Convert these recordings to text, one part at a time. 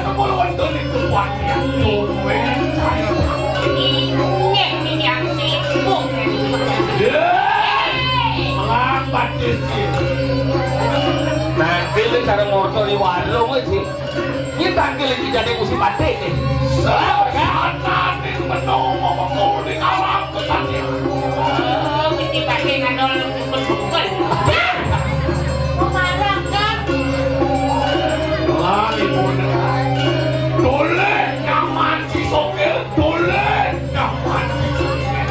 kepulauan Tony semuanya. Tumen saya. Ini yang sibuk. Melambat sih. Nah, pilih cara ngorto di warung sih. Ini tanggil itu jadi musim batik nih. Sekarang ini menolong mengulik alam kesannya. Oh, kita pakai ngadol betul-betul. Marah kan? Lagi bodoh. Dole nyaman si sopir, dole nyaman si sopir.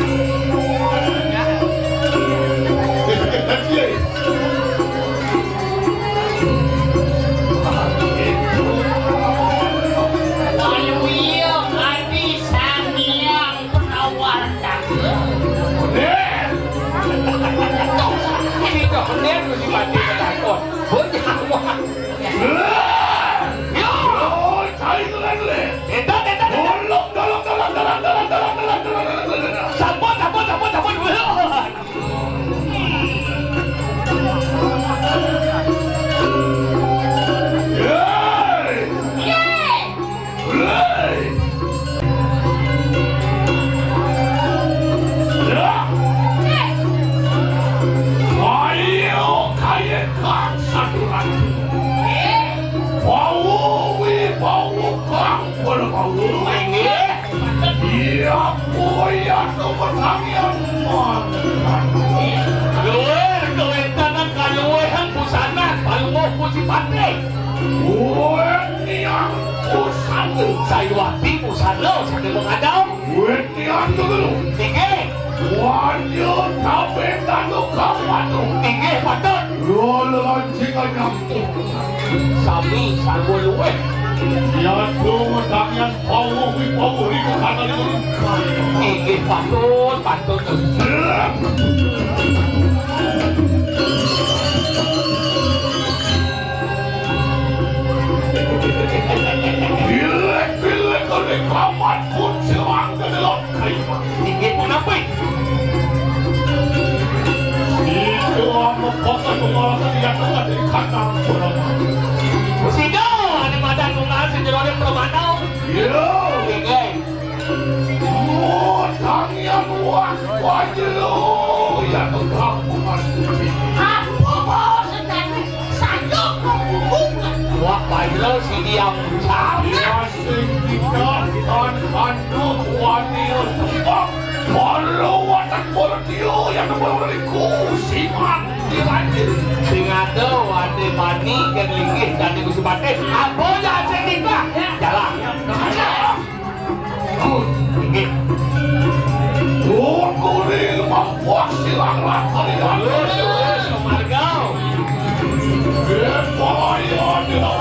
Kalau iya, Adi Sangiang penawar dagang. Ini kok bener musim batik ketakut. Bocah wah. Yo, cari dulu. Tolong. Sabun. Ayo, kaya kang saduran. Bau kang berbau. Iya, boya kepertangian mantan. Luar kewentangan kaluwehan busana palungoh musim batik. Weniang pusat. Saywati busana sakit mengadau. Weniang dulu. Tinggi. Wanyo tabe tanu kawatu. Tinggi patut. Lola jika nyampu. Sami salwo luwe. Ya tuh tangan bau di sana dulu. Tinggi patut. Bilek oleh kamat pun serang ke dalam kaima. Tinggi pun apa? Itu apa kota pemalasan yang tengah dari kandang perempuan. Sido, ada madan mengal sejeronya peremandau. Yo, Tinggi. tangan wajilo yang kekampungan suci. Aku mau sedang sayang hubungan. Wah, baiklah si diam cari. Asing dikatakan kandung wanil tembak. Walau watak bordio yang memberiku siman dilanjut. Singado, ade mani, ken linggih, dan di musim batik. Apa jangan sedikah? Jalan. Tinggi. Kuring membuat silang kalian. Lurus, kemargau. Bahaya tidak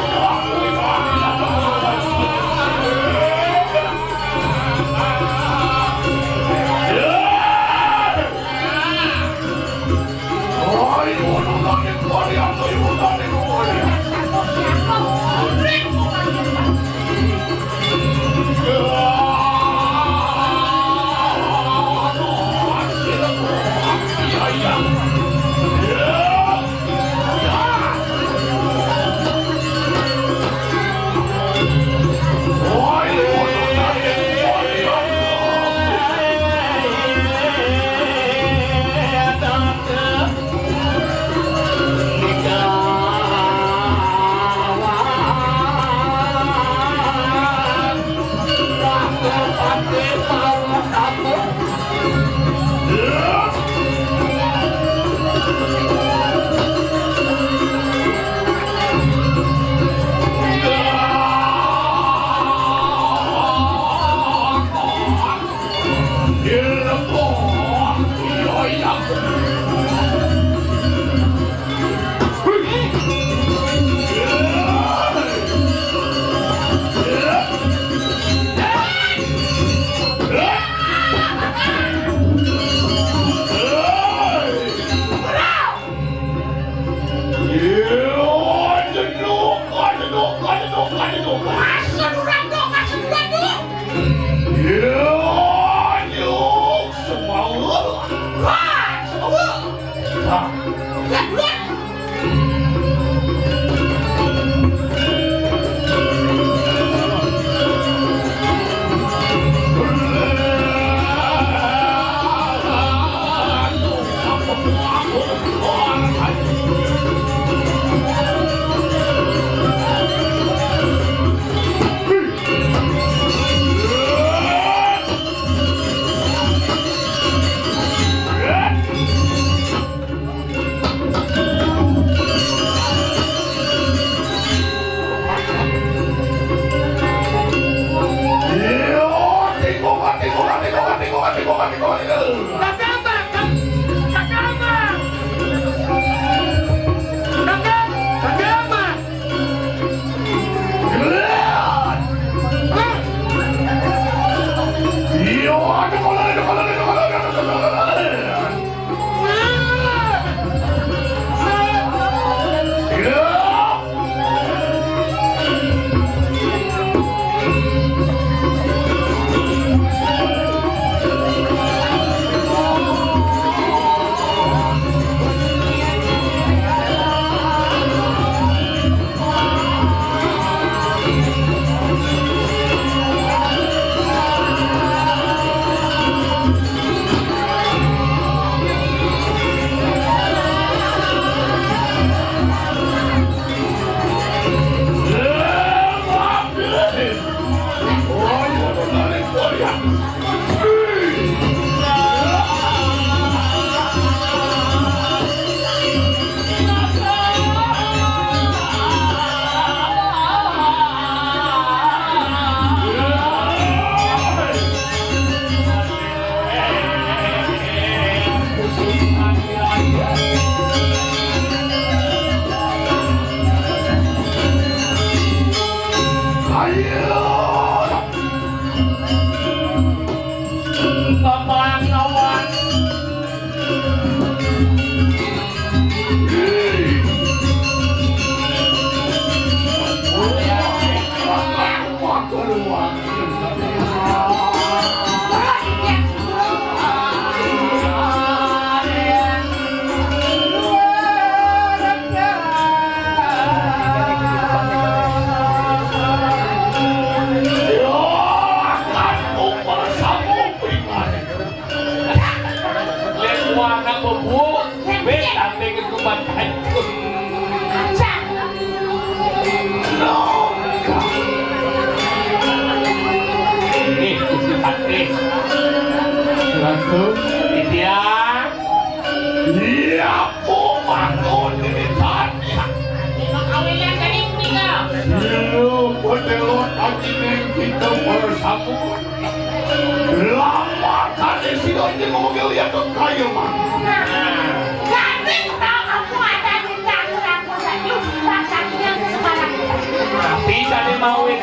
Bisa dimauin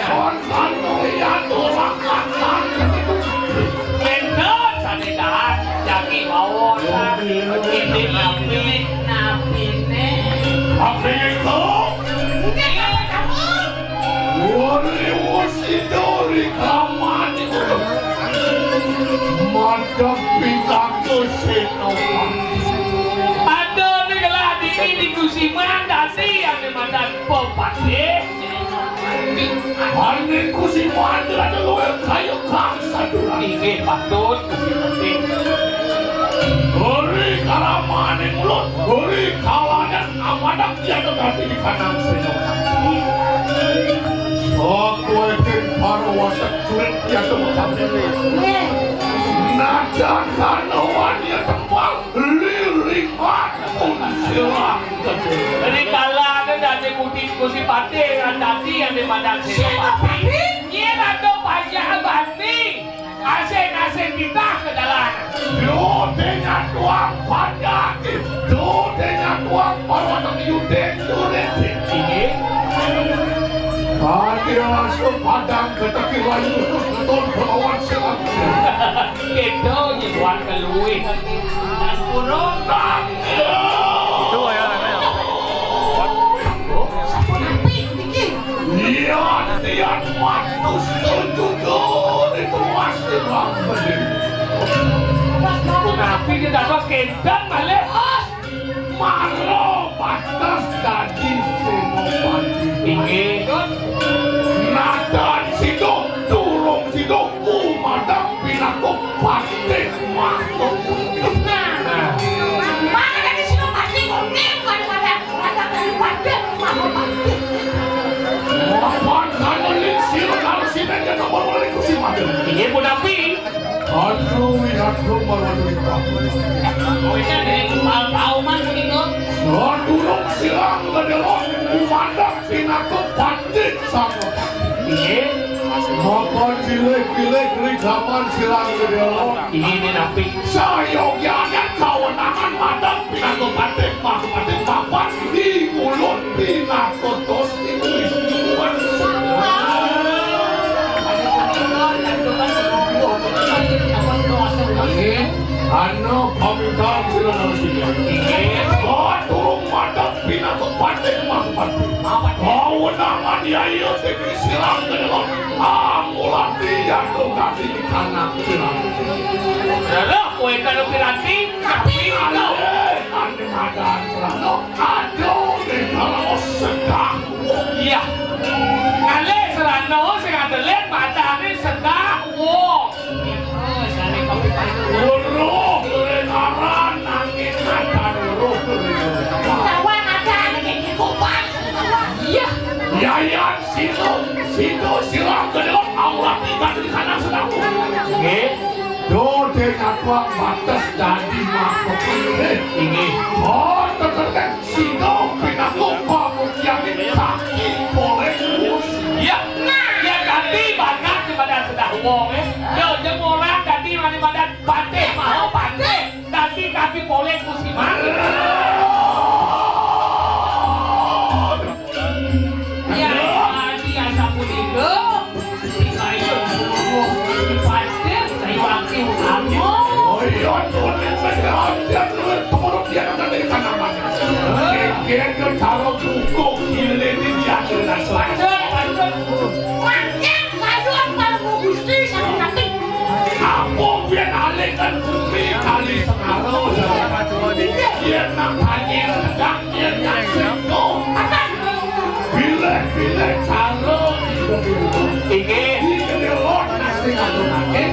Kendot sana dah jadi mau ini napi ne. Apa itu? Wasidori kamani madam pintaku senopan. Ada negala di kusiman dasi yang dimadan popat Ane kusiman ada luar kayu kangsa dulu. Tinggi patut kusiman. Gori karamane mulut, gori kawanan amadak dia tetapi di kanan senopan. Aku akan parwasa cuek dia tempat. Nadan kanawan dia tempat lirik pun silang. Jadi kalau ada dari kusi pate yang tadi yang dimadan senopan. Dia ada banyak banding. Asen kita ke dalam. Dodenya tuang pada dodenya tuang parwata yudek dureti. Ini Pati langsung padang ketaki layu betul berlawan silang. itu jibuan kelui. Dan kurung. Itu ya namanya. Iya, tiap matus tujuh itu pasti ramai. Tapi dia dapat kendang malah. Maro batas tadi senopan Tinggi. Nadan sido turung sido umadang pinaku pasti makhluk. Lawan kanelik sila kalau sila dia nomor wali kusi mati. Ini pun api. Aduh, lihat nomor wali Oh ini dari auman begitu. Turung silang kedelok umadang pinaku pasti sama. Ini. Makan cilik-cilik rikaman silang kedelok. Ini api. Sayogyanya kewenangan madang pinaku pasti pakai papan di mulut pinaku tos ditulis tuan. Ano pamitan sila ng siya. Turong madang pinaku pasti kewenangan yayo tinggi silang kedelok. Ulang dia tuh kasih di kanan silang. Lalu kue kalau piranti. Tapi kalau. Ane madang silang. Aduh, di kalau sedang. Iya. Ngale serano sing adelet padane sedak wong. Uruh, kedengaran nangis nadar uruh. Yayan situ silang Yang kedua Allah tinggal di kanan sedangku. Nggih. Dode ngatuang batas jadi makhluk Inggih. Oh, tertertek sino pinaku pamukyamin kaki boleh mus. Ya, ya ganti banget di badan sedang wong yo orang ganti di badan pate mau pate ganti kaki boleh musiman. Ya, dia sapu tiga, tiga itu di pate saya waktu kamu. Oh iya, tulen saya dia tulen tolong dia kata dari sana mana. Dia cara buku ini dia kena selesai. Aku biar alihkan bumi kali sekarang. Dia nak tanya sedang dia nak sentuh. Bila cara Inggih. ini kelewat nasi kandung lagi.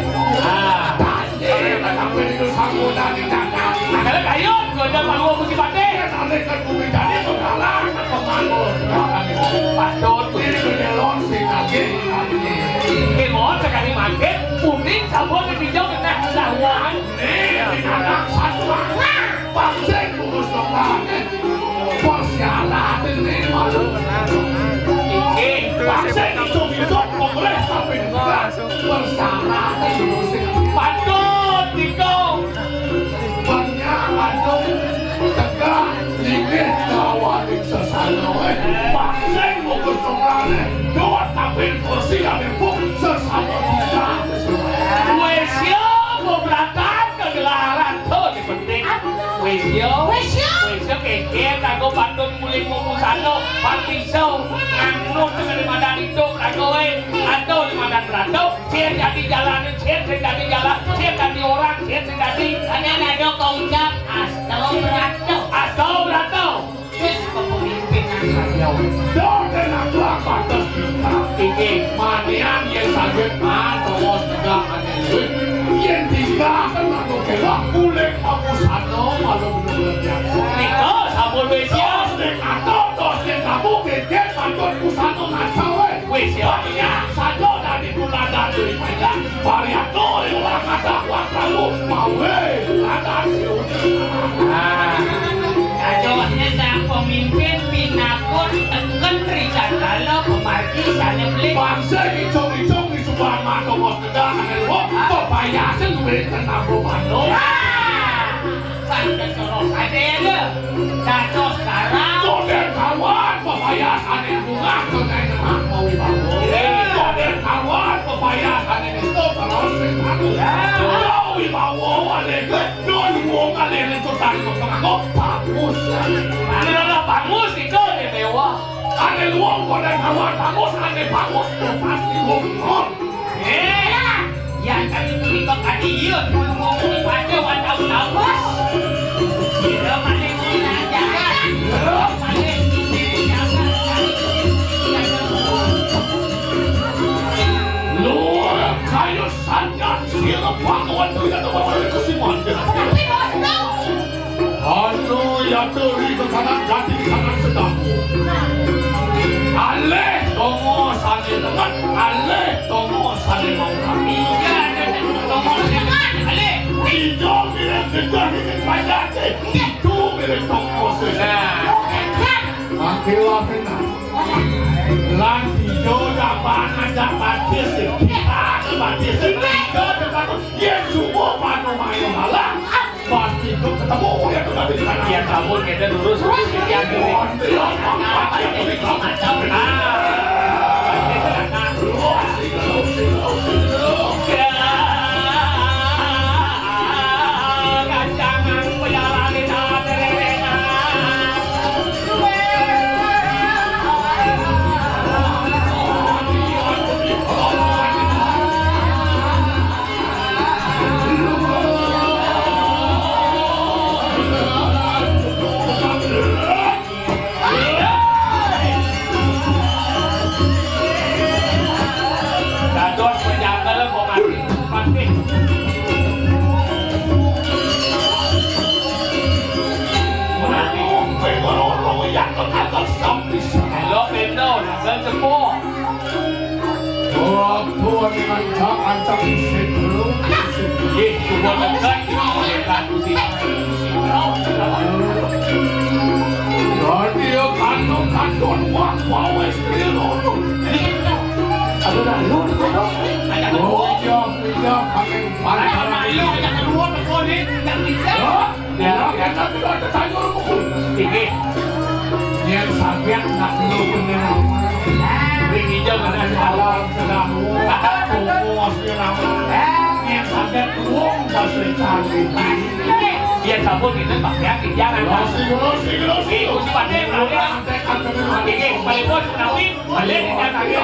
Tanya sampai itu sanggup dari tangan. Kalau kayu, goda malu musim pate. Dia alihkan bumi jadi sekarang atau malu. Patut. Ini kelewat sih lagi. Kemon sekali makin, puding sabun hijau kena lawan. Ini anak satu anak. Bangsa kurus dokter. Persialan ini malu. Inggih. Bangsa hidup kongres sampai juga. Persialan ini Patut tikau. banyak aduk tegak dikit kawaling sesano. Bangsa kurus dokter. Dua tabel kursi yang empuk sesama kita. Wesyo beberatan kegelaran tuh di penting. Wesyo kekeh kago bandung mulai kumusano pantisau nganut dengan di madan itu kago atau di madan berado cer jadi jalan cer jadi jalan cer jadi orang cer jadi ada nado kau ucap astau berado terus kepemimpinan saya Dan aku akan terbuka. tinggi Manian yang sakit atau sedang aneh. Yang tiga kan aku kelak kulit aku sano malu benar biasa. Niko sabun wesyo Dek atau yang kamu kekek pantun kusano ngacau. wesyo Ya sano dari bulan dari banyak. Variato yang lah kata wakalu mawe ada Kajawatnya sang pemimpin pinakun teken risan kalau pemarki sana beli bangsa hijau-hijau di sebuah mata bos sedang aneh. Kepayasan gue kena berumano. sampai sorok ada ya kacau sekarang Koden kawan pepayasan yang bunga kenai nemang mau ibawo. Koden kawan pepayasan yang itu terus sekaku. Kau ibawo aleke, non wong aleke tutan kepengako bagus. ada bangus itu deh mewah Ane wong koden kawan bagus, ane bagus pasti wong. yang kali ini kok adiun bulu ngomong pada watau tabus kira paling aja paling Luar kayu sangat sila pangkawan tu yang terbawa kesimpulan. Halo yang teri ke kanan jati kanan sedang. Aleh tomo sani dengan aleh tomo sani mau kami. iya ada ngomong dengan ale Hijau milik kita hidup banyak. Itu milik tomo sesat. Makilah kena. Lan hijau dapat kisah kita dapat kisah dapat Yesus panu main malah. Pasti itu ketemu ya kita di sana. ya sabun kita lurus yang dulu Ganjangan pejalan yang ketangkap sampai sana. Lo bendo dan semua. Wah, Jawab tua dengan ancam sebelum Ih, subuh dekat kan usi. Radio kandung wah istri lo. Aduh dah lu tu. Ada Oh iya pakai Mana lu ada kedua tekon ni. Tak tidak. Ya tapi ada sayur pun. Ini Yang sampai nak lu benar. ring hijau mana Salam sedang tunggu nama. Yang sampai tuang bahasa cantik. dia sabun itu pakai jangan. Ini usi pandai berarti. Ini paling bos menawi balik dia kaki.